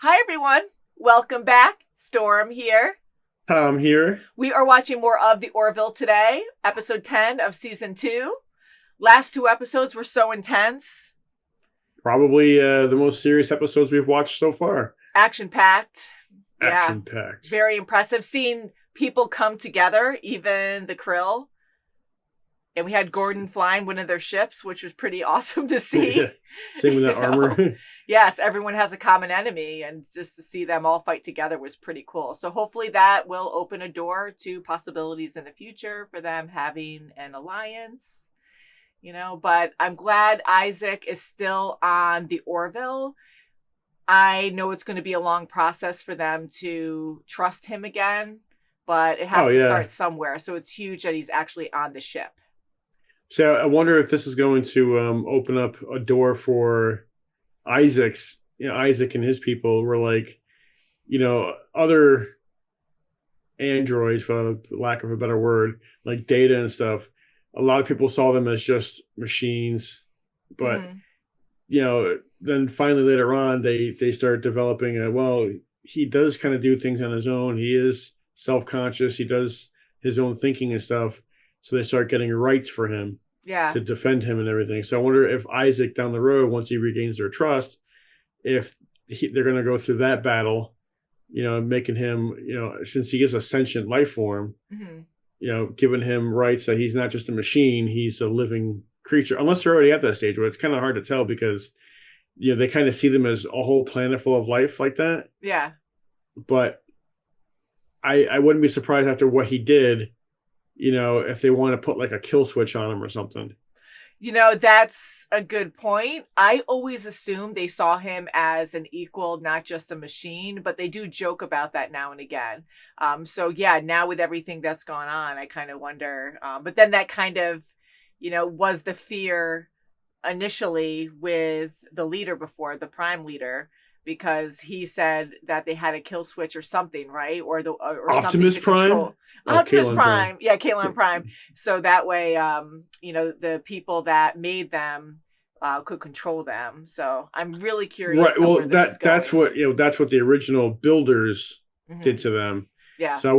Hi, everyone. Welcome back. Storm here. Tom here. We are watching more of the Orville today, episode 10 of season 2. Last 2 episodes were so intense. Probably the most serious episodes we've watched so far. Action-packed. Action-packed. Very impressive. Seeing people come together, even the Krill. And we had Gordon flying one of their ships, which was pretty awesome to see. Yeah. Same with that armor. Yes, everyone has a common enemy, and just to see them all fight together was pretty cool. So hopefully that will open a door to possibilities in the future for them having an alliance. But I'm glad Isaac is still on the Orville. I know it's going to be a long process for them to trust him again, but it has to start somewhere. So it's huge that he's actually on the ship. So I wonder if this is going to open up a door for Isaac and his people were like, other androids, for lack of a better word, like Data and stuff. A lot of people saw them as just machines, but then finally later on they start developing he does kind of do things on his own. He is self-conscious. He does his own thinking and stuff. So they start getting rights for him to defend him and everything. So I wonder if Isaac down the road, once he regains their trust, if they're going to go through that battle, making him, since he is a sentient life form, giving him rights that he's not just a machine, he's a living creature. Unless they're already at that stage where it's kind of hard to tell because, they kind of see them as a whole planet full of life like that. Yeah. But I wouldn't be surprised after what he did, if they want to put like a kill switch on him or something. That's a good point. I always assumed they saw him as an equal, not just a machine, but they do joke about that now and again. Now with everything that's gone on, I kind of wonder. But then that kind of, was the fear initially with the leader before, the Prime leader, because he said that they had a kill switch or something, right? Or Optimus something to control. Prime? Optimus Prime. Yeah, Kaylin Prime. So that way, the people that made them could control them. So I'm really curious. Right. Well, where this is going. that's what the original builders did to them. Yeah. So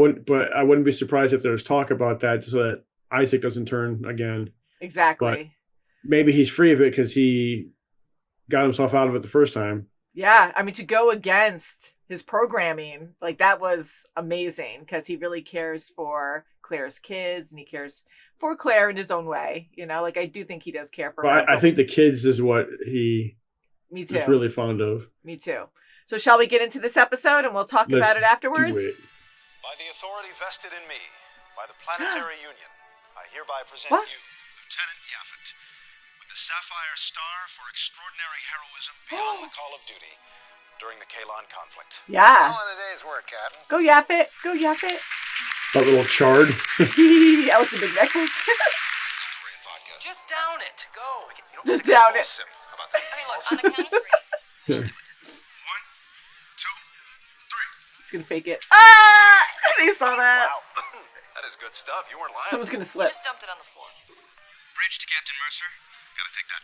I wouldn't be surprised if there's talk about that so that Isaac doesn't turn again. Exactly. But maybe he's free of it because he got himself out of it the first time. Yeah, I mean, to go against his programming, like that was amazing because he really cares for Claire's kids and he cares for Claire in his own way. I do think he does care for her. I think the kids is what he is really fond of. Me too. So shall we get into this episode and we'll talk about it afterwards? By the authority vested in me, by the Planetary Union, I hereby present you, Lieutenant Yaphet, with the Sapphire Star for extraordinary heroism beyond the call of duty during the Kaylon conflict. Yeah. All in a day's work, Captain. Go Yaphet. Go Yaphet. That little chard. Yeah, with the big necklace. Just down it. Go. Just down it. Sip. How about that? Okay, look, on the count of 3. 1, 2, 3. He's gonna fake it. Ah! They saw that. Wow. That is good stuff. You weren't lying. Someone's gonna slip. Just dumped it on the floor. Bridge to Captain Mercer. Gotta take that.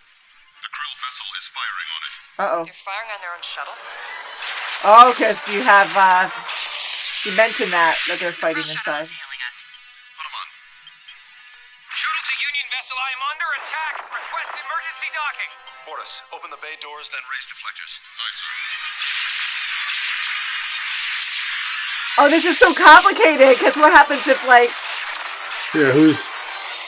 The Krill vessel is firing on it. Uh-oh. They're firing on their own shuttle. Oh, because you have, you mentioned that they're fighting Krill inside. shuttle is hailing us. Put him on. Shuttle to Union vessel, I am under attack. Request emergency docking. Mortis, open the bay doors, then raise deflectors. Aye, sir. Oh, this is so complicated, because what happens if, Yeah, who's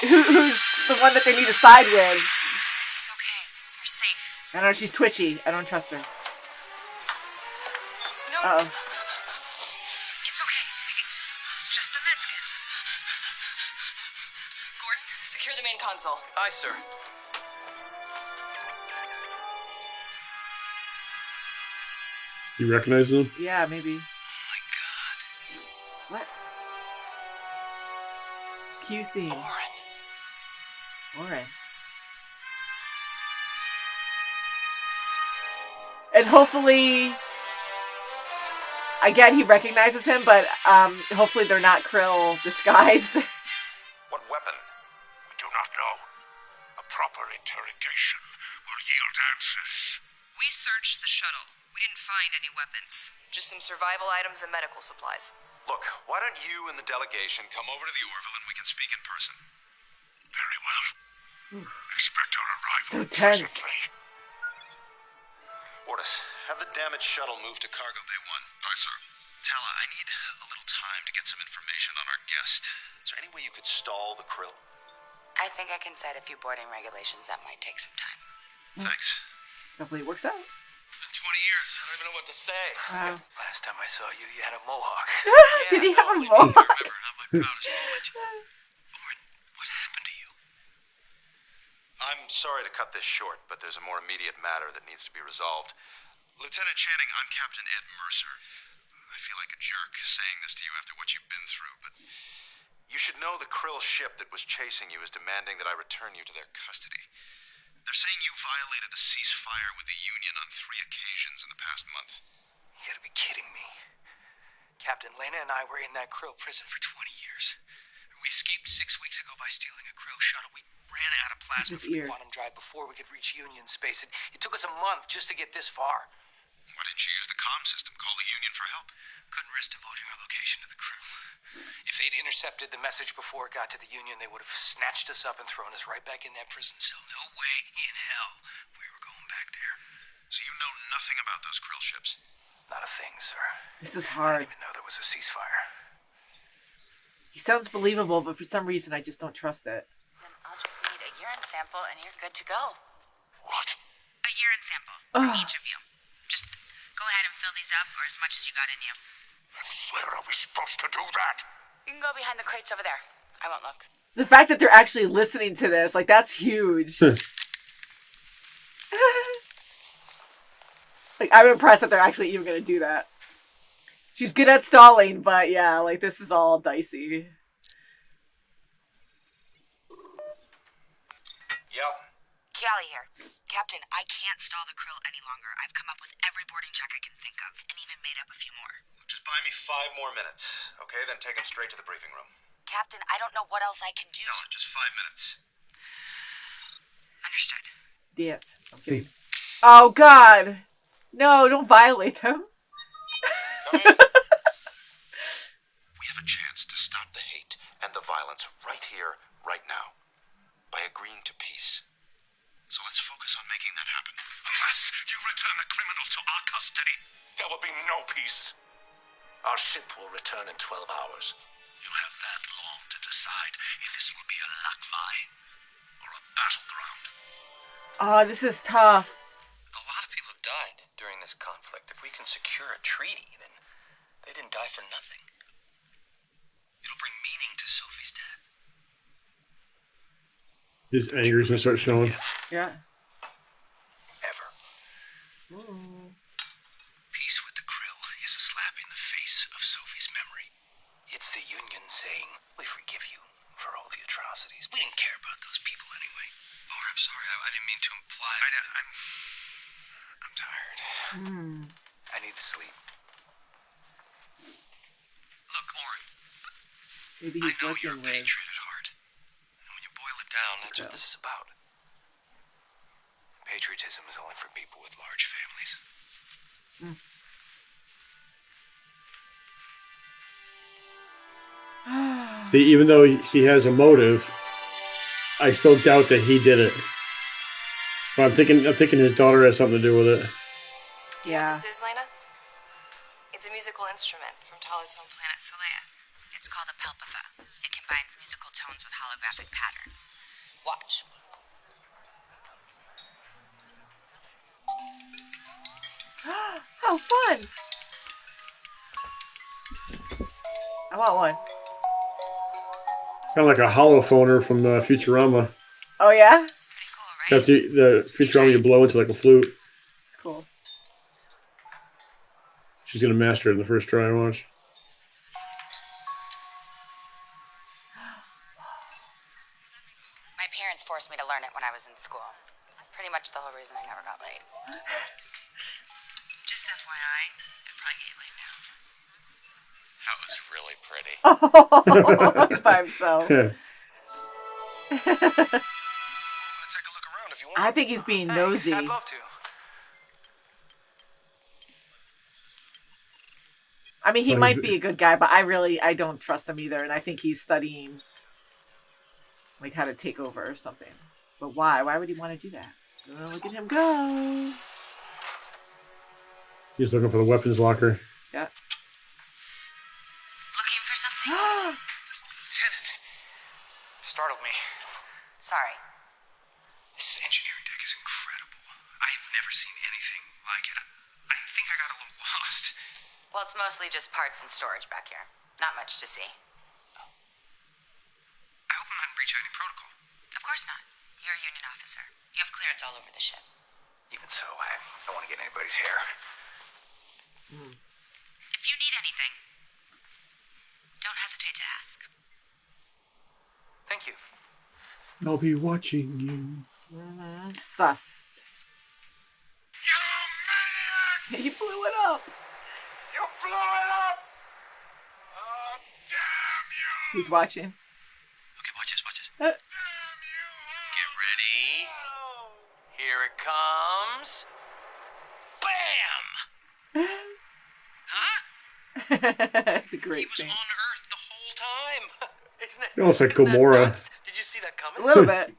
the one that they need to side with? It's okay. You're safe. I don't know, she's twitchy. I don't trust her. No. Uh-oh. It's okay. It's just a med scan. Gordon, secure the main console. Aye, sir. you recognize them? Yeah, maybe. Oh my god. What? Q theme. Oren. And hopefully, again, he recognizes him, but hopefully they're not Krill disguised. What weapon? We do not know. A proper interrogation will yield answers. We searched the shuttle. We didn't find any weapons. Just some survival items and medical supplies. Look, why don't you and the delegation come over to the Orville and we can speak in person? Very well. Expect our arrival So tense. presently. Ortis, have the damaged shuttle moved to Cargo Bay 1. Aye, sir. Tala, I need a little time to get some information on our guest. Is there any way you could stall the krill? I think I can set a few boarding regulations. That might take some time. Thanks. Hopefully it works out. It's been 20 years. I don't even know what to say. Wow. Last time I saw you, you had a mohawk. Did he have a only me mohawk? can remember, not my proudest moment. Lauren, what happened to you? I'm sorry to cut this short, but there's a more immediate matter that needs to be resolved. Lieutenant Channing, I'm Captain Ed Mercer. I feel like a jerk saying this to you after what you've been through, but you should know the krill ship that was chasing you is demanding that I return you to their custody. They're saying you violated the ceasefire with the Union on 3 occasions in the past month. You gotta be kidding me. Captain Lena and I were in that krill prison for 20 years. We escaped 6 weeks ago by stealing a krill shuttle. We ran out of plasma His from the ear. quantum drive before we could reach Union space. It took us a month just to get this far. Why didn't you use the comm system? Call the Union for help? Couldn't risk divulging our location to the crew. If they'd intercepted the message before it got to the Union, they would have snatched us up and thrown us right back in that prison cell. No way in hell we were going back there. So you know nothing about those krill ships? Not a thing, sir. This is I hard. didn't even know there was a ceasefire. He sounds believable, but for some reason I just don't trust it. Then I'll just need a urine sample and you're good to go. What? A urine sample from each of you. Just go ahead and fill these up, or as much as you got in you. And where are we supposed to do that? You can go behind the crates over there. I won't look. The fact that they're actually listening to this, like, that's huge. Like, I'm impressed that they're actually even going to do that. She's good at stalling, but yeah, like, this is all dicey. Yep. Kiali here. Captain, I can't stall the krill any longer. I've come up with every boarding check I can think of, and even made up a few more. Just buy me 5 more minutes, okay? Then take them straight to the briefing room. Captain, I don't know what else I can do. Tell it, just 5 minutes. Understood. Dance. I'm kidding. Oh, God. No, don't violate them. We have a chance to stop the hate and the violence right here, right now, by agreeing to peace. So let's focus on making that happen. Unless you return the criminal to our custody, there will be no peace. Our ship will return in 12 hours. You have that long to decide if this will be a lakvai or a battleground. Oh, this is tough. A lot of people died during this conflict. If we can secure a treaty, then they didn't die for nothing. It'll bring meaning to Sophie's death. His anger's gonna start showing. Yeah. Ever. Ooh. Peace with the krill is a slap in the face of Sophie's memory. It's the Union saying, we forgive you for all the atrocities. We didn't care about those people anyway. Oh, I'm sorry. I didn't mean to imply. I'm tired. I need to sleep. Look, Oren, Maybe I he's know you're a working with... patriot at heart. And when you boil it down, that's what this is about. Patriotism is only for people with large families. See, even though he has a motive, I still doubt that he did it. But I'm thinking his daughter has something to do with it. Do you know Yeah. what this is, Lena? It's a musical instrument from Tala's home planet, Celea. It's called a pelpatha. It combines musical tones with holographic patterns. Watch. How fun! I want one. Kind of like a holophoner from Futurama. Oh, yeah? Pretty cool, right? Got the Futurama you blow into like a flute. It's cool. She's gonna master it in the first try. Watch. My parents forced me to learn it when I was in school. It's pretty much the whole reason I never got laid. Just FYI, I'd probably get you laid now. That was really pretty. Oh, he's by himself. I'm gonna take a look around if you want. I think he's being nosy. I'd love to. I mean, he Well, might be a good guy, but I don't trust him either. And I think he's studying, like, how to take over or something. But why? Why would he want to do that? Oh, look at him go. He's looking for the weapons locker. Yeah. Looking for something? Lieutenant. Startled me. Sorry. This engineering deck is incredible. I've never seen anything like it. I think I got a little lost. Well, it's mostly just parts and storage back here. Not much to see. I hope I'm not in breach of any protocol. Of course not. You're a Union officer. You have clearance all over the ship. Even so, I don't want to get in anybody's hair. If you need anything, don't hesitate to ask. Thank you. I'll be watching you. Sus. You maniac! He blew it up. You blew it up! Oh, damn you! He's watching. Okay, watch this, watch this. Damn you! Get ready. Here it comes. Bam! Huh? It's a He great was scene. on Earth the whole time. Isn't it? Almost like isn't that Gamora. nuts? Did you see that coming? A little bit.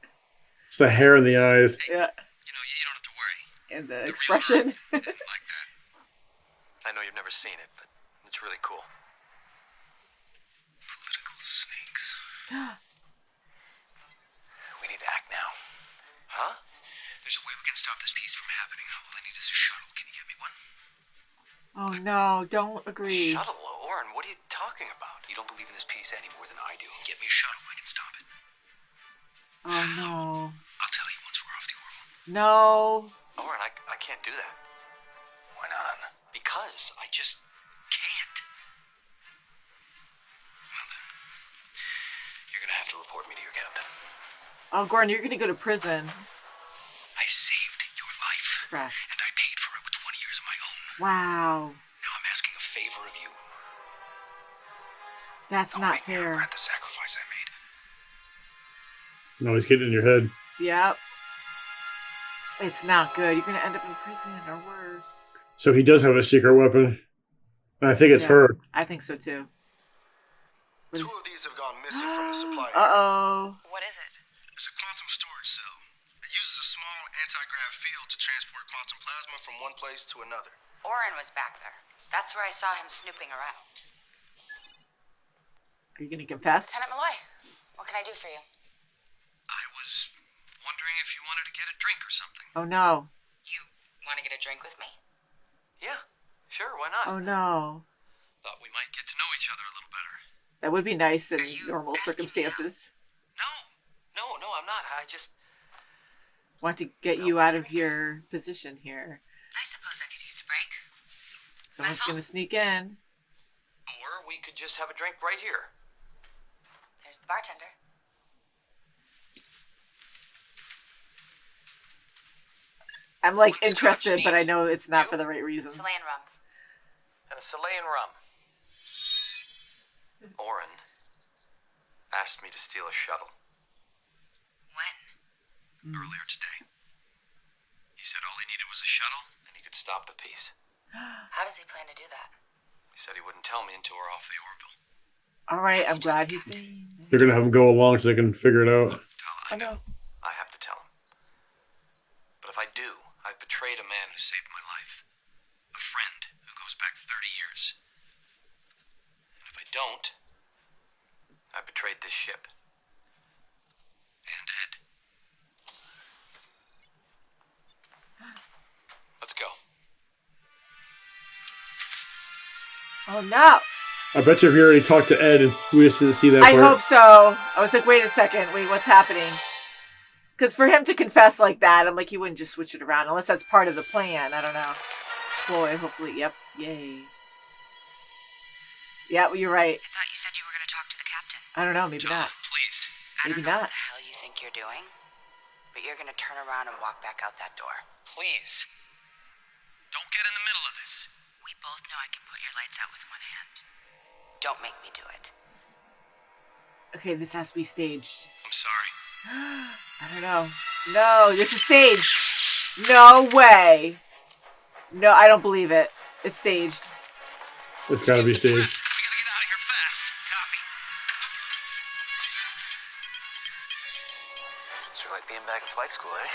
It's the hair in the eyes. Yeah. You know, you don't have to worry. And the The real expression. Earth isn't like that. I know you've never seen it, but it's really cool. Political snakes. We need to act now. Huh? There's a way we can stop this piece from happening. All I need is a shuttle. Can you get me one? Oh no, don't agree. Shuttle, Oren, what are you talking about? You don't believe in this piece any more than I do. Get me a shuttle. I can stop it. Oh no. I'll tell you once we're off the Orville. No. Oren, I can't do that. Why not? Because I just can't. Well then, you're gonna have to report me to your captain. Oh, Gordon, you're gonna go to prison. I saved your life. Crash. And I paid for it with 20 years of my own. Wow. Now I'm asking a favor of you. That's Don't not make me fair. regret the sacrifice I made. No, he's getting in your head. Yep. It's not good. You're gonna end up in prison or worse. So he does have a secret weapon. And I think it's Yeah, her. I think so too. Two of these have gone missing from the supply. Uh-oh. What is it? It's a quantum storage cell. It uses a small anti-grav field to transport quantum plasma from one place to another. Oren was back there. That's where I saw him snooping around. Are you gonna confess? Lieutenant Malloy, what can I do for you? I was wondering if you wanted to get a drink or something. Oh no. You want to get a drink with me? Yeah, sure, why not? Oh no. Thought we might get to know each other a little better. That would be nice in Are you normal asking me circumstances. No, I'm not. I just... Want to get you out of your position here. I suppose I could use a break. Someone's gonna sneak in. Or we could just have a drink right here. There's the bartender. I'm like Scotch interested, but I neat. know it's not You? for the right reasons. Chilean rum. And a Chilean rum. Oren asked me to steal a shuttle When? earlier today. He said all he needed was a shuttle and he could stop the piece. How does he plan to do that? He said he wouldn't tell me until we're off the Orville. All right, I'm glad he's saying. They're going to have him go along so they can figure it out. Tala, I know. I have to tell him. But if I do, I've betrayed a man who saved my life. A friend who goes back 30 years. And if I don't, I betrayed this ship. And Ed. Let's go. Oh no! I bet you if you already talked to Ed and we just didn't see that I part. hope so. I was like, wait a second, wait, what's happening? Because for him to confess like that, I'm like, he wouldn't just switch it around unless that's part of the plan. I don't know. Boy, hopefully, yep, yay. Yeah, well, you're right. I thought you said you were going to talk to the captain. I don't know, maybe Tala, not. please. I Maybe don't know not. what the hell you think you're doing, but you're going to turn around and walk back out that door. Please. Don't get in the middle of this. We both know I can put your lights out with one hand. Don't make me do it. Okay, this has to be staged. I'm sorry. I don't know. No, this is staged. No way. No, I don't believe it. It's staged. It's gotta be Skip the staged. trap. We gotta get out of here fast. Copy. Sure like being back in flight school, eh?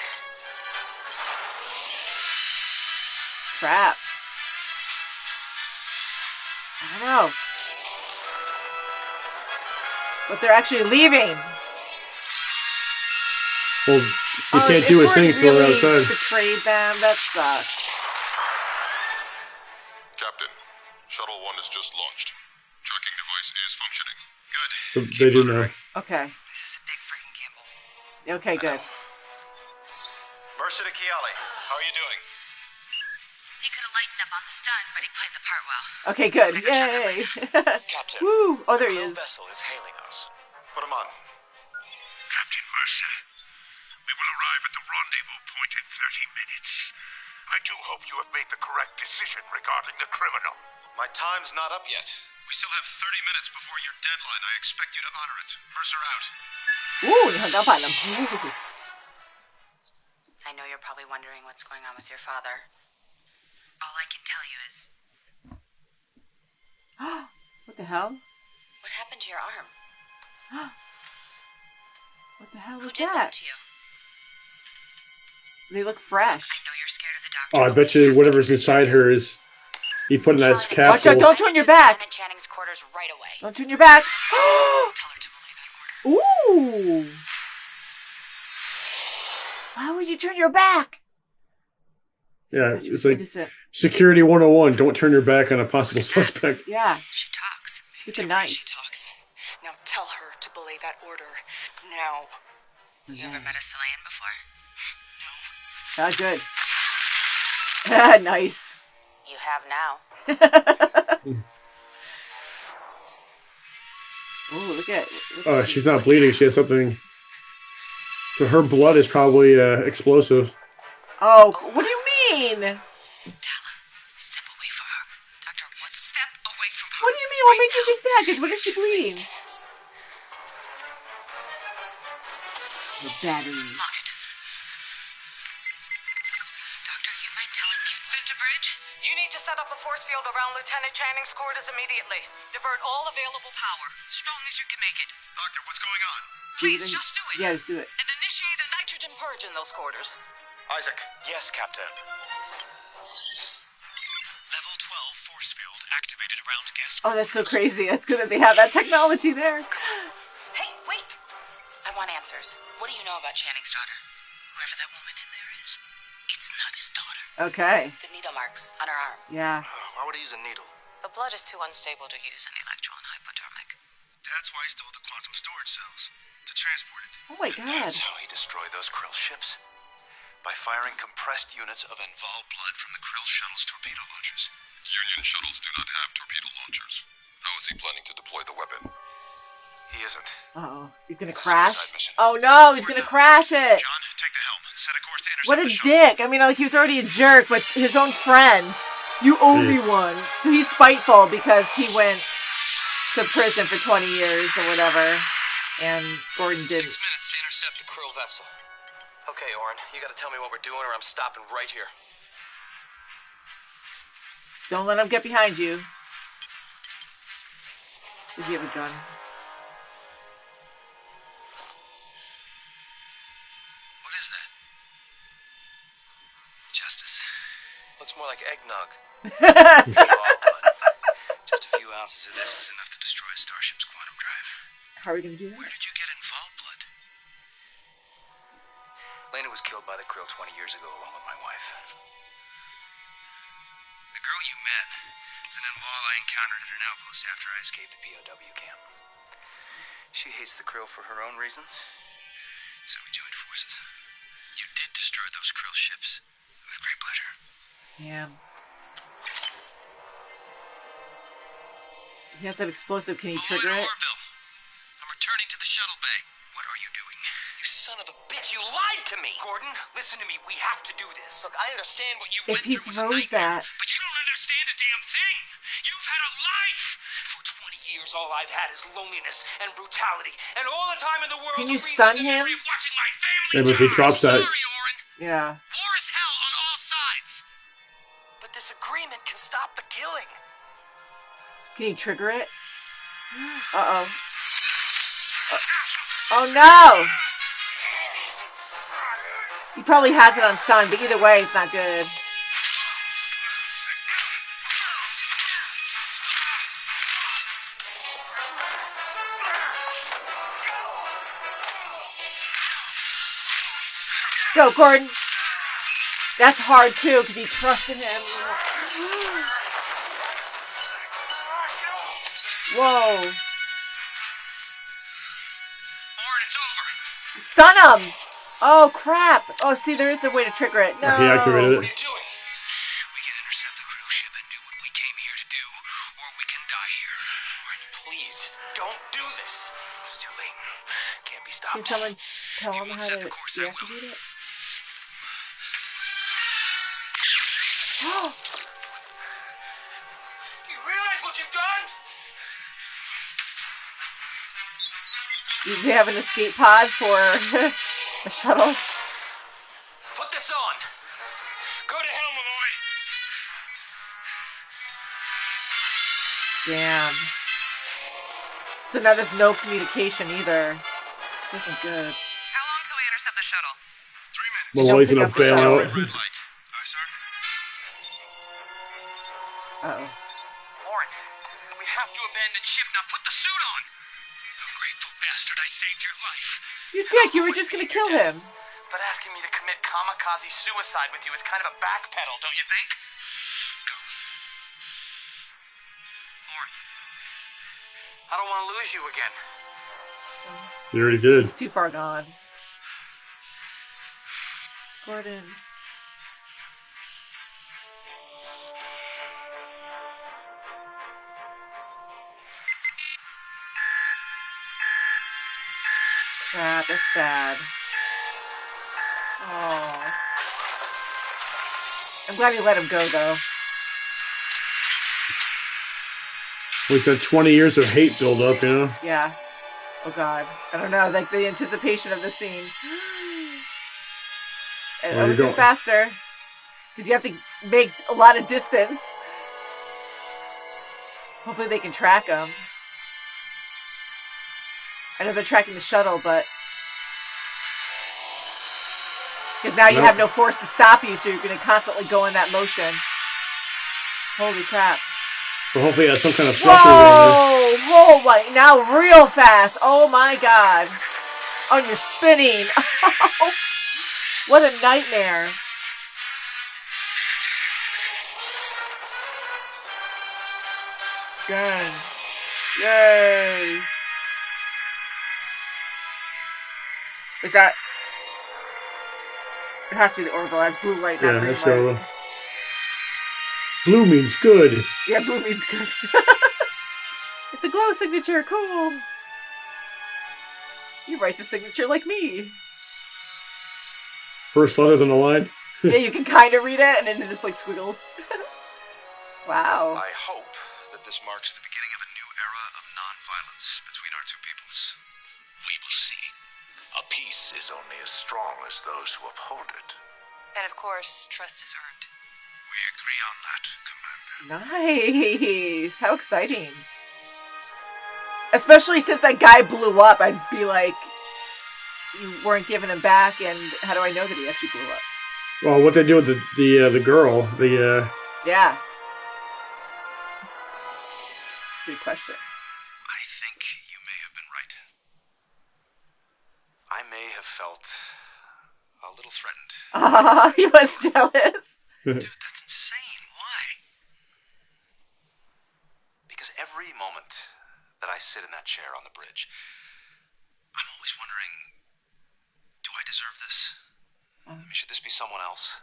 Crap. I don't know. But they're actually leaving. Well, you can't do a thing until they're outside. Betrayed them. That sucks. Captain, Shuttle 1 is just launched. Tracking device is functioning. Good. They do know. Okay. This is a big freaking gamble. Okay, good. Mercer to Kiali. How are you doing? He could have lightened up on the stun, but he played the part well. Okay, good. Yay. Captain. Woo. Oh, there he the is. vessel is hailing us. Put him on. Captain Mercer, we will arrive at the rendezvous point in 30 minutes. I do hope you have made the correct decision regarding the criminal. My time's not up yet. We still have 30 minutes before your deadline. I expect you to honor it. Mercer out. Ooh, 你很高版了。 I know you're probably wondering what's going on with your father. All I can tell you is, What the hell? what happened to your arm? What the hell Who was did that that? to you? They look fresh. I know you're scared of the doctor. Oh, I but bet we you have to whatever's get inside you. her is he put in that Watch capsule. out, don't turn your back. Lieutenant Channing's quarters right away. Don't turn your back. Tell her to belay that order. Ooh. Why would you turn your back? Yeah, Thought she was it's like innocent. Security 101. Don't turn your back on a possible suspect. Yeah. She talks. Get the She knife. talks. Now tell her to belay that order. Now. You ever met a Chilean before? No. Ah, good. Ah, nice. You have now. Oh, look at. Oh, she's not bleeding. She has something. So her blood is probably explosive. Oh, what do you mean? Tell her. Step away from her. Doctor, what? Step away from her. What do you mean? What made you think that? Because what is she bleeding? The battery. Lock it. Doctor, you mind telling me? Victor Bridge, you need to set up a force field around Lieutenant Channing's quarters immediately. Divert all available power. Strong as you can make it. Doctor, what's going on? Please, just do it. Yeah, just do it. And initiate a nitrogen purge in those quarters. Isaac. Yes, Captain. Level 12 force field activated around guest. Oh, that's so crazy. That's good that they have that technology there. Hey, wait! I want answers. What do you know about Channing's daughter? Whoever that woman in there is, it's not his daughter. Okay. The needle marks on her arm. Yeah. Why would he use a needle? The blood is too unstable to use an electron hypodermic. That's why he stole the quantum storage cells. To transport it. Oh my god. That's how he destroyed those Krill ships. By firing compressed units of involved blood from the Krill shuttle's torpedo launchers. Union shuttles do not have torpedo launchers. How is he planning to deploy the weapon? He isn't. Uh-oh. He's gonna It's a crash? suicide mission. Oh no, he's gonna crash it. John, take the helm. Set a course to intercept What a the shuttle. dick. I mean, like, he was already a jerk, but his own friend. You owe me one. So he's spiteful because he went to prison for 20 years or whatever. And Gordon 6 didn't. minutes to intercept the krill vessel. Okay, Orin, you gotta tell me what we're doing or I'm stopping right here. Don't let him get behind you. Does he have a gun? What is that? Justice. Looks more like eggnog. Just a few ounces of this is enough to destroy a starship's quantum drive. How are we gonna do Where that? did you get involved, blood? Lena was killed by the krill 20 years ago along with my wife. The girl you met is an involved I encountered at an outpost after I escaped the POW camp. She hates the krill for her own reasons, so we joined forces. You did destroy those krill ships with great pleasure. Yeah. He has that explosive. Can he trigger it? Orville, I'm returning to the shuttle bay. What are you doing? You son of a bitch, you lied to me! Gordon, listen to me. We have to do this. Look, I understand what you If went he through was a throws nightmare. that. But you don't understand a damn thing. You've had a life. For 20 years, all I've had is loneliness and brutality, and all the time in the world Can to you relive stun the him? memory of watching my family Yeah, but if he die. drops that- Sorry, Orin. Yeah. War is hell on all sides. But this agreement can stop the killing. Can you trigger it? Uh-oh. Oh no! He probably has it on stun, but either way, it's not good. Go, Gordon. That's hard, too, because he trusted him. Whoa. Lauren, it's over. Stun him! Oh, crap. Oh, see, there is a way to trigger it. No. He activated What are it. you doing? We can intercept the cruise ship and do what we came here to do, or we can die here. Lauren, please, don't do this. It's too late. Can't be stopped. Can someone tell If you him won't how set to the course, I will. deactivate it? Do you realize what you've done? Do they have an escape pod for a shuttle? Put this on. Go to hell, Malloy. Damn. So now there's no communication either. This isn't good. How long till we intercept the shuttle? 3 minutes. Malloy's Don't gonna pick up the bail shuttle. out. Red light. Aye, sir. Uh-oh. Lauren, we have to abandon ship. Now put the suit on. Ungrateful bastard, I saved your life. You dick, you were just gonna kill him. But asking me to commit kamikaze suicide with you is kind of a backpedal, don't you think? Go. Lauren, I don't want to lose you again. You already did. He's too far gone. Gordon. Crap, that's sad. Oh. I'm glad he let him go, though. We've had 20 years of hate build up, you know? Yeah. Oh, God. I don't know, like the anticipation of the scene. And Well, it would be faster. Because you have to make a lot of distance. Hopefully they can track him. I know they're tracking the shuttle, but... Because now you have no force to stop you, so you're going to constantly go in that motion. Holy crap. But hopefully it has some kind of fluffer on Whoa! Oh my, now real fast. Oh my god. Oh, and you're spinning. What a nightmare. Dang. Yay. Is that... It has to be the Orville. It has blue light, not Yeah, green that's light. Orville. Blue means good. Yeah, blue means good. It's a glow signature. Cool. He writes a signature like me. First letter on the line. Yeah, you can kind of read it, and then it's like squiggles. Wow. I hope that this marks the beginning of a new era of non-violence between our two peoples. We will see. A peace is only as strong as those who uphold it. And of course, trust is earned. We agree on that, Commander. Nice. How exciting. Especially since that guy blew up, I'd be like, you weren't giving him back, and how do I know that he actually blew up? Well, what they do with the girl, Yeah. Good question. I think you may have been right. I may have felt a little threatened. He was jealous. Dude, that's insane. Why? Because every moment that I sit in that chair on the bridge, I'm always wondering, do I deserve this? I mean, should this be someone else?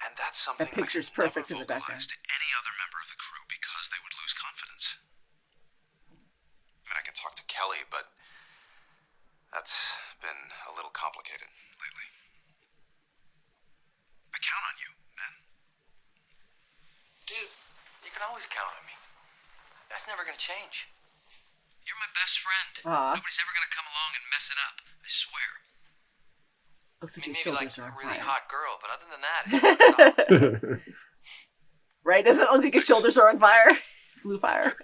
And that's something That picture's I could perfect in never the background. vocalize to any other member of the crew because they would lose confidence. I mean, I can talk to Kelly, but that's been a little complicated lately. I count on you, man. Dude, you can always count on me. That's never gonna change. You're my best friend. Nobody's ever gonna come along and mess it up. I swear. Listen, I mean, your maybe like shoulders are a on really fire. hot girl, but other than that, it's solid. Right? Doesn't it look like his shoulders are on fire? Blue fire.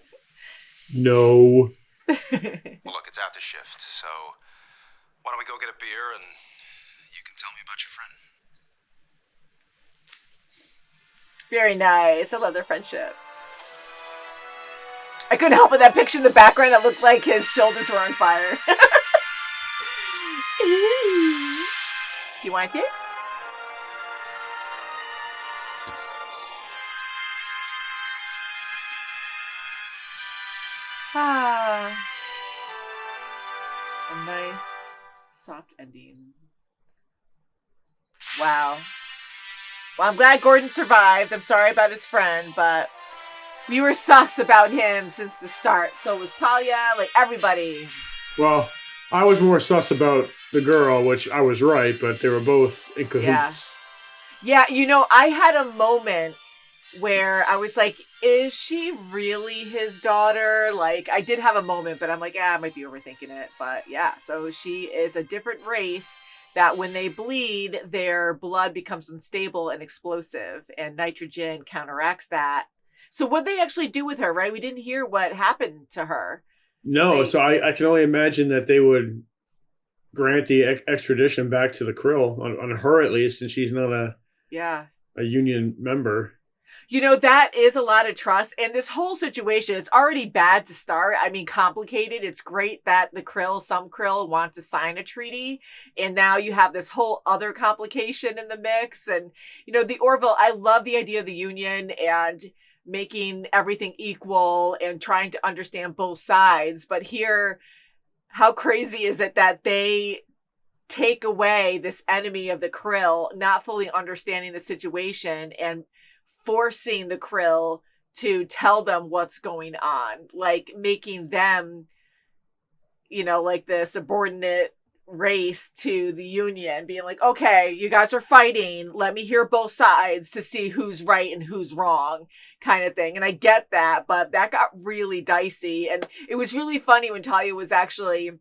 No. Well, look, it's after shift, so why don't we go get a beer and you can tell me about your friend. Very nice. I love their friendship. I couldn't help but that picture in the background that looked like his shoulders were on fire. You want this? Ah. A nice, soft ending. Wow. Well, I'm glad Gordon survived. I'm sorry about his friend, but we were sus about him since the start. So was Talia, like everybody. Well, I was more sus about the girl, which I was right, but they were both in cahoots. Yeah, you know, I had a moment where I was like, is she really his daughter? Like, I did have a moment, but I'm like, I might be overthinking it. But yeah, so she is a different race that when they bleed, their blood becomes unstable and explosive, and nitrogen counteracts that. So what they actually do with her, right? We didn't hear what happened to her. No, so I can only imagine that they would grant the extradition back to the Krill, on her at least, and she's not a union member. You know, that is a lot of trust. And this whole situation, it's already bad to start. I mean, complicated. It's great that some Krill want to sign a treaty. And now you have this whole other complication in the mix. And, you know, the Orville, I love the idea of the union and making everything equal and trying to understand both sides. But here, how crazy is it that they take away this enemy of the Krill, not fully understanding the situation and forcing the Krill to tell them what's going on, like making them, you know, like the subordinate race to the Union, being like, okay, you guys are fighting, let me hear both sides to see who's right and who's wrong, kind of thing. And I get that, but that got really dicey. And it was really funny when Talia was actually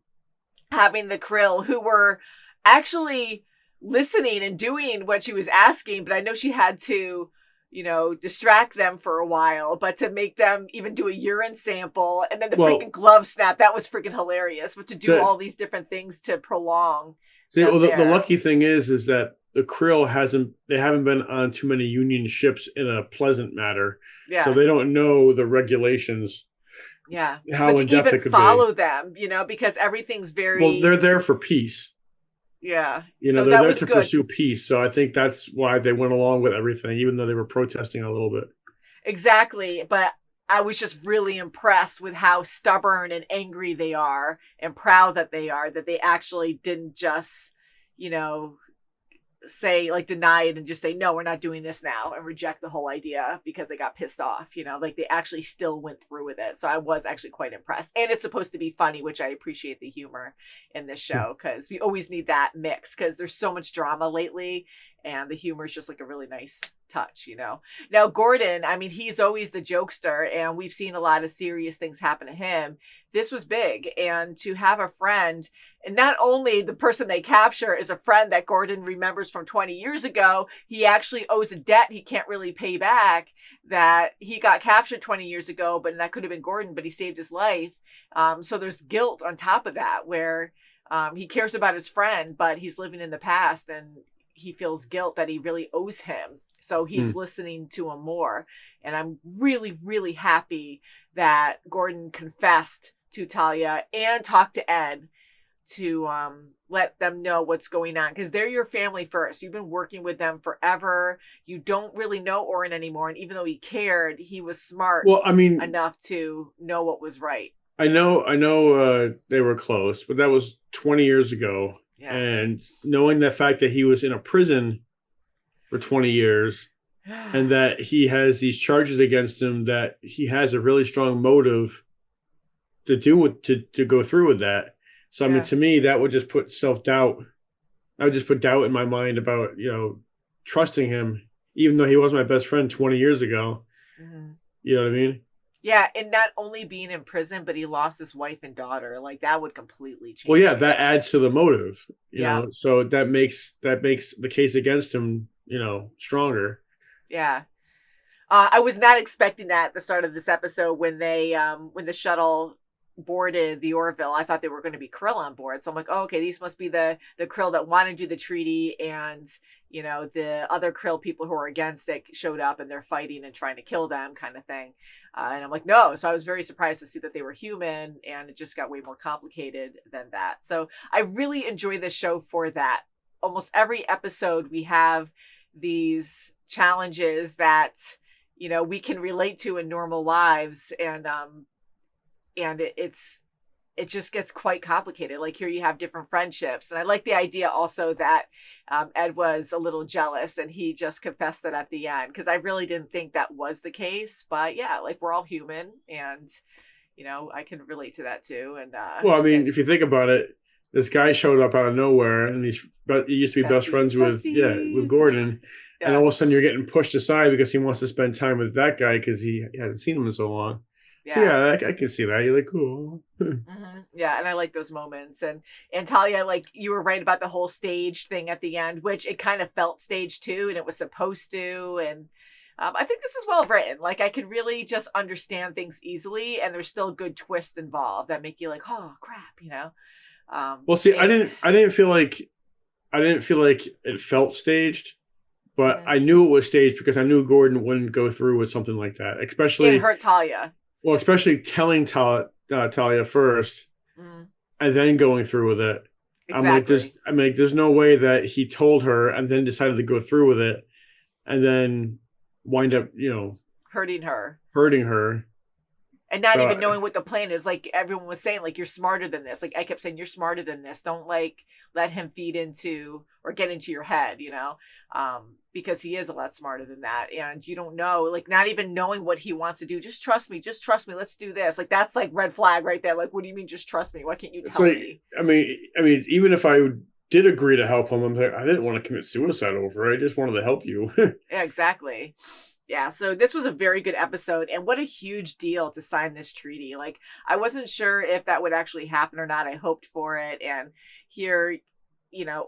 having the Krill, who were actually listening and doing what she was asking, but I know she had to, you know, distract them for a while, but to make them even do a urine sample and then the freaking glove snap, that was freaking hilarious. But to do all these different things to prolong. The lucky thing is that the Krill haven't been on too many Union ships in a pleasant matter. Yeah. So they don't know the regulations. Yeah. How in depth it could follow them, you know, because everything's very. Well, they're there for peace. Yeah. You know, they're there to pursue peace. So I think that's why they went along with everything, even though they were protesting a little bit. Exactly. But I was just really impressed with how stubborn and angry they are and proud that they are, that they actually didn't just, you know, say, like, deny it and just say, no, we're not doing this now, and reject the whole idea because they got pissed off, you know, like they actually still went through with it. So I was actually quite impressed. And it's supposed to be funny, which I appreciate the humor in this show, because we always need that mix, because there's so much drama lately and the humor is just like a really nice touch, you know. Now Gordon, I mean, he's always the jokester and we've seen a lot of serious things happen to him. This was big, and to have a friend, and not only the person they capture is a friend that Gordon remembers from 20 years ago, he actually owes a debt he can't really pay back, that he got captured 20 years ago, but that could have been Gordon, but he saved his life. So there's guilt on top of that, where he cares about his friend, but he's living in the past and he feels guilt that he really owes him. So he's listening to him more. And I'm really, really happy that Gordon confessed to Talia and talked to Ed to let them know what's going on, because they're your family first. You've been working with them forever. You don't really know Orin anymore, and even though he cared, he was smart enough to know what was right. I know they were close, but that was 20 years ago. Yeah. And knowing the fact that he was in a prison for 20 years and that he has these charges against him, that he has a really strong motive to go through with that. So, I mean, to me, that would just put self-doubt. I would just put doubt in my mind about, you know, trusting him, even though he was my best friend 20 years ago. Mm-hmm. You know what I mean? Yeah, and not only being in prison, but he lost his wife and daughter. Like, that would completely change. Well, yeah, that adds to the motive, you know, so that makes the case against him, you know, stronger. Yeah. I was not expecting that at the start of this episode when when the shuttle boarded the Orville. I thought they were going to be Krill on board. So I'm like, oh, okay, these must be the Krill that want to do the treaty, and the other Krill people who are against it showed up and they're fighting and trying to kill them, kind of thing. And I'm like, no. So I was very surprised to see that they were human, and it just got way more complicated than that. So I really enjoy this show for that. Almost every episode we have these challenges that we can relate to in normal lives, and it just gets quite complicated. Like here you have different friendships, and I like the idea also that Ed was a little jealous and he just confessed it at the end, because I really didn't think that was the case. But yeah, like we're all human, and I can relate to that too. And well, I mean, if you think about it, this guy showed up out of nowhere, and he used to be best friends with Gordon. Yeah. And all of a sudden you're getting pushed aside because he wants to spend time with that guy because he hasn't seen him in so long. Yeah, so yeah, I can see that. You're like, cool. Mm-hmm. Yeah, and I like those moments. And Talia, like you were right about the whole stage thing at the end, which it kind of felt staged too, and it was supposed to. And I think this is well written. Like I can really just understand things easily, and there's still good twists involved that make you like, oh crap, Well, see, I didn't feel like it felt staged. But I knew it was staged because I knew Gordon wouldn't go through with something like that, especially it hurt Talia. Well, especially telling Talia first, and then going through with it. Exactly. I'm like, there's no way that he told her and then decided to go through with it, and then wind up, hurting her. And not even knowing what the plan is. Like everyone was saying, like, you're smarter than this. Like I kept saying, you're smarter than this. Don't like let him feed into or get into your head, because he is a lot smarter than that. And you don't know, like not even knowing what he wants to do. Just trust me. Let's do this. Like that's like red flag right there. Like, what do you mean? Just trust me. Why can't you tell me? I mean, even if I did agree to help him, I'm like, I didn't want to commit suicide over it. I just wanted to help you. Yeah, exactly. Yeah, so this was a very good episode, and what a huge deal to sign this treaty. Like, I wasn't sure if that would actually happen or not. I hoped for it, and here,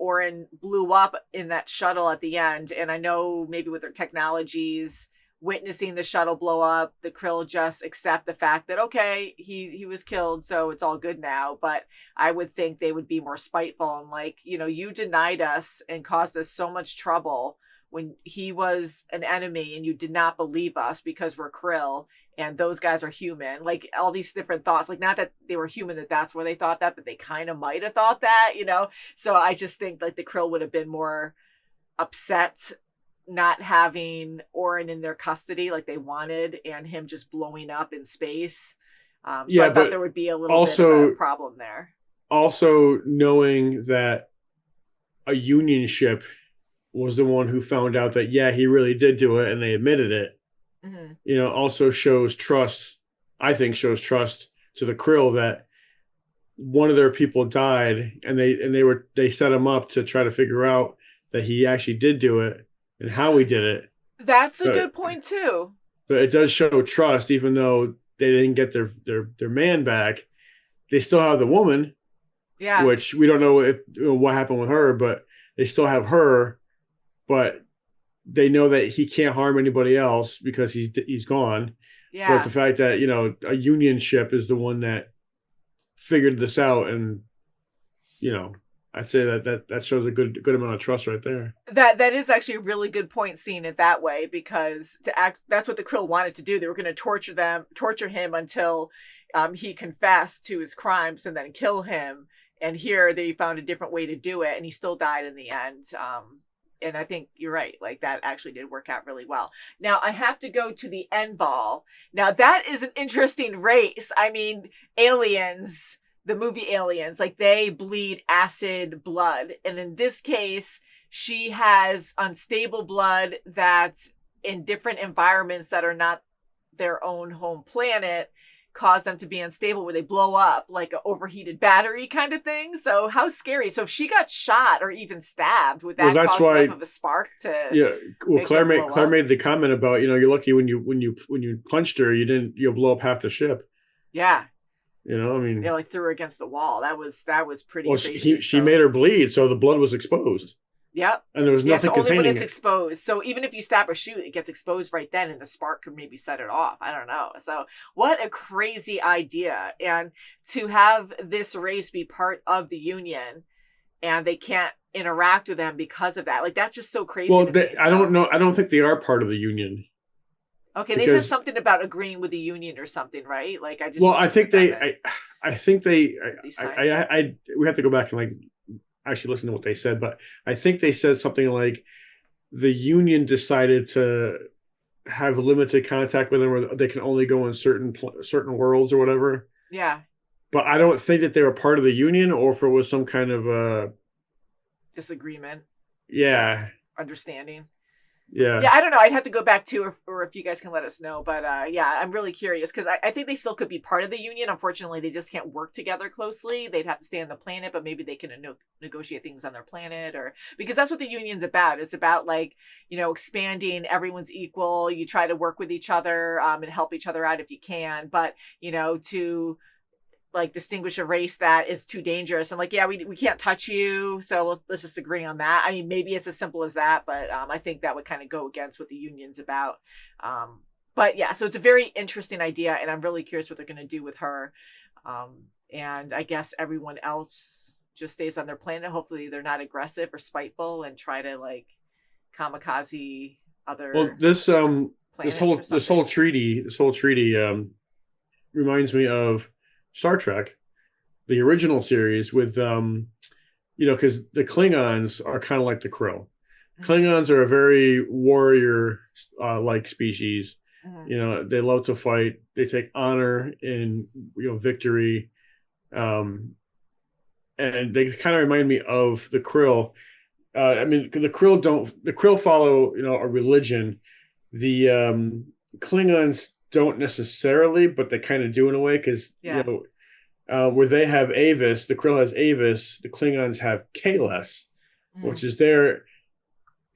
Oren blew up in that shuttle at the end, and I know maybe with their technologies, witnessing the shuttle blow up, the Krill just accept the fact that, okay, he was killed, so it's all good now. But I would think they would be more spiteful and like, you denied us and caused us so much trouble when he was an enemy, and you did not believe us because we're Krill and those guys are human. Like all these different thoughts, like not that they were human, that's where they thought that, but they kind of might have thought that, So I just think like the Krill would have been more upset not having Oren in their custody like they wanted, and him just blowing up in space. So I thought there would be a little bit of a problem there. Also knowing that a Union ship was the one who found out that, yeah, he really did do it, and they admitted it, also shows trust, I think shows trust to the Krill that one of their people died, and they set him up to try to figure out that he actually did do it and how he did it. That's a good point too. But it does show trust, even though they didn't get their man back. They still have the woman, which we don't know what happened with her, but they still have her. But they know that he can't harm anybody else because he's gone. Yeah. But the fact that, a Union ship is the one that figured this out, and, I'd say that shows a good amount of trust right there. That is actually a really good point, seeing it that way, because that's what the Krill wanted to do. They were going to torture him until he confessed to his crimes and then kill him. And here they found a different way to do it, and he still died in the end. And I think you're right. Like that actually did work out really well. Now I have to go to the end ball. Now that is an interesting race. I mean, aliens, the movie Aliens, like they bleed acid blood. And in this case, she has unstable blood that in different environments that are not their own home planet cause them to be unstable, where they blow up like an overheated battery kind of thing. So how scary. So if she got shot or even stabbed, would that cause enough of a spark to Claire made the comment about, you're lucky when you punched her, you'll blow up half the ship. Yeah. They like threw her against the wall. That was pretty crazy. She made her bleed, so the blood was exposed. Yep. And there was nothing so only when containing it's it. exposed. So even if you stab or shoot, it gets exposed right then, and the spark could maybe set it off. I don't know. So what a crazy idea. And to have this race be part of the Union, and they can't interact with them because of that. Like, that's just so crazy Well, to me. I don't know. I don't think they are part of the Union. Okay, they said something about agreeing with the Union or something, right? Like, I just. Well, I think we have to go back and like actually listen to what they said, but I think they said something like the Union decided to have limited contact with them, or they can only go in certain worlds or whatever. Yeah. But I don't think that they were part of the Union, or if it was some kind of disagreement. Yeah. Understanding. Yeah. Yeah, I don't know. I'd have to go back to, or if you guys can let us know. But yeah, I'm really curious because I think they still could be part of the Union. Unfortunately, they just can't work together closely. They'd have to stay on the planet, but maybe they can negotiate things on their planet, or because that's what the Union's about. It's about like, expanding. Everyone's equal. You try to work with each other and help each other out if you can. But to like distinguish a race that is too dangerous. I'm like, yeah, we can't touch you, so let's just agree on that. I mean, maybe it's as simple as that, but I think that would kind of go against what the Union's about. But yeah, so it's a very interesting idea, and I'm really curious what they're going to do with her. And I guess everyone else just stays on their planet. Hopefully they're not aggressive or spiteful and try to like kamikaze other. Well, this whole treaty reminds me of Star Trek, the original series, with because the Klingons are kind of like the Krill. Klingons are a very warrior like species. Mm-hmm. They love to fight. They take honor in victory, and they kind of remind me of the Krill. I mean, the Krill follow a religion. The Klingons don't necessarily, but they kind of do in a way, because where they have Avis, the Krill has Avis, the Klingons have Kahless, which is their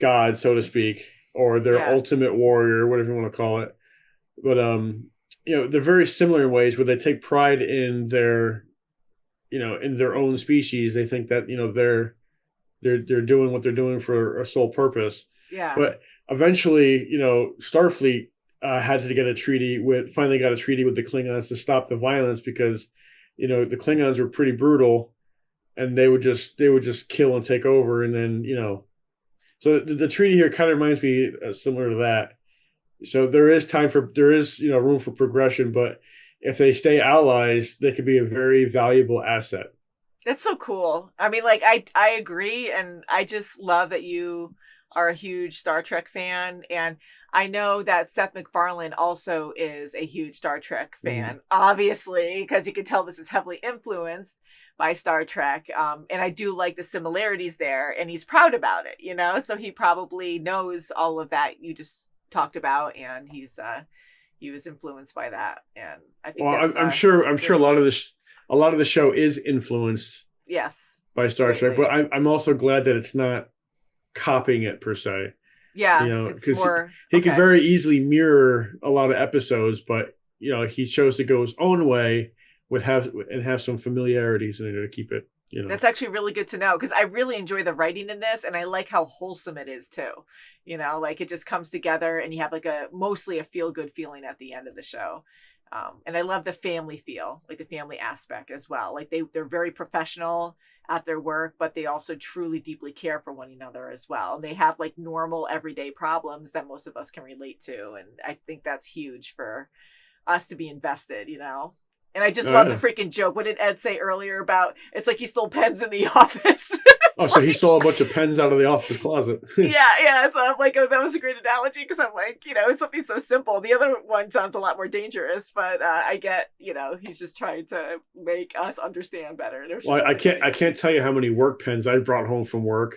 god, so to speak, or their ultimate warrior, whatever you want to call it. But they're very similar in ways where they take pride in their in their own species. They think that they're doing what they're doing for a sole purpose. Yeah. But eventually, Starfleet had to get finally got a treaty with the Klingons to stop the violence, because the Klingons were pretty brutal, and they would just kill and take over, and then so the treaty here kind of reminds me similar to that. So there is room for progression, but if they stay allies, they could be a very valuable asset. That's so cool. I mean, like, I agree, and I just love that you are a huge Star Trek fan, and I know that Seth MacFarlane also is a huge Star Trek fan, obviously, because you can tell this is heavily influenced by Star Trek, and I do like the similarities there, and he's proud about it, so he probably knows all of that you just talked about, and he was influenced by that, and I think I'm sure a lot of the show is influenced by Star Trek, but I'm also glad that it's not copying it per se. It's more, he could very easily mirror a lot of episodes, but he chose to go his own way have some familiarities in it to keep it. That's actually really good to know, because I really enjoy the writing in this, and I like how wholesome it is too. Like, it just comes together, and you have like mostly a feel good feeling at the end of the show. And I love the family feel, like the family aspect as well. Like they're very professional at their work, but they also truly deeply care for one another as well. And they have like normal everyday problems that most of us can relate to. And I think that's huge for us to be invested, And I just love the freaking joke. What did Ed say earlier about, it's like he stole pens in the office? So he stole a bunch of pens out of the office closet. Yeah. So I'm like, oh, that was a great analogy, because I'm like, it's something so simple. The other one sounds a lot more dangerous, but I get, he's just trying to make us understand better. Well, I can't tell you how many work pens I brought home from work.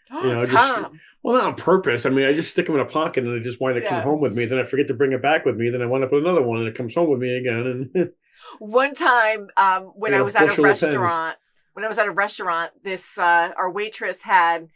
Tom. Not on purpose. I mean, I just stick them in a pocket, and they just wind up coming home with me. Then I forget to bring it back with me. Then I wind up with another one, and it comes home with me again. And one time, when I was at a restaurant, this our waitress had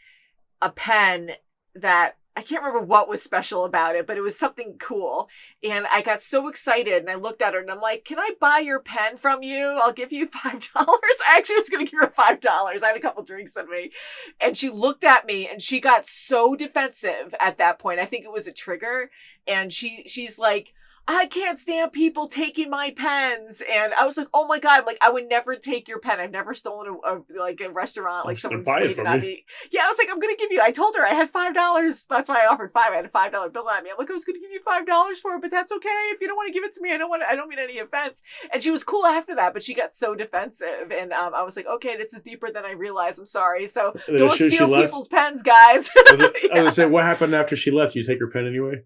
a pen that I can't remember what was special about it, but it was something cool. And I got so excited and I looked at her and I'm like, can I buy your pen from you? I'll give you $5. I actually was going to give her $5. I had a couple drinks in me. And she looked at me and she got so defensive at that point. I think it was a trigger. And she's like, I can't stand people taking my pens. And I was like, oh my God, like I would never take your pen. I've never stolen a restaurant, like someone's waiting on me. Yeah, I was like, I'm going to give you, I told her I had $5. That's why I offered $5. I had a $5 bill on me. I'm like, I was going to give you $5 for it, but that's okay. If you don't want to give it to me, I don't mean any offense. And she was cool after that, but she got so defensive. And I was like, okay, this is deeper than I realized. I'm sorry. So don't steal people's pens, guys. I was going to say, what happened after she left? You take her pen anyway?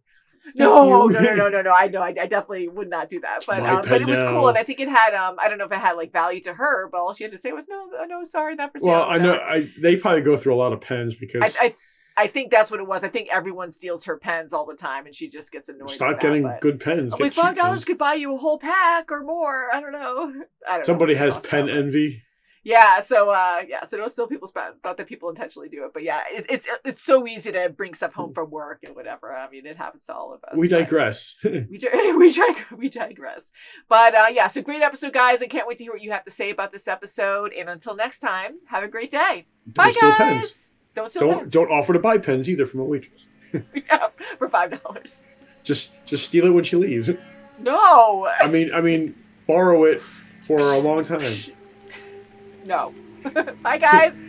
No. I know. I definitely would not do that. But it was cool, and I think it had I don't know if it had like value to her, but all she had to say was no, sorry, not for sale. Well, I know they probably go through a lot of pens because I think that's what it was. I think everyone steals her pens all the time, and she just gets annoyed. Stop getting good pens. Like $5 could buy you a whole pack or more. I don't know. Somebody has pen envy. Yeah, so don't steal people's pens. Not that people intentionally do it, but yeah, it's so easy to bring stuff home from work and whatever. I mean, it happens to all of us. We digress. we digress. But so great episode, guys. I can't wait to hear what you have to say about this episode. And until next time, have a great day. Bye, guys. Pens. Don't steal pens. Don't offer to buy pens either from a waitress. Yeah, for $5. Just steal it when she leaves. No. I mean, borrow it for a long time. No. Bye, guys.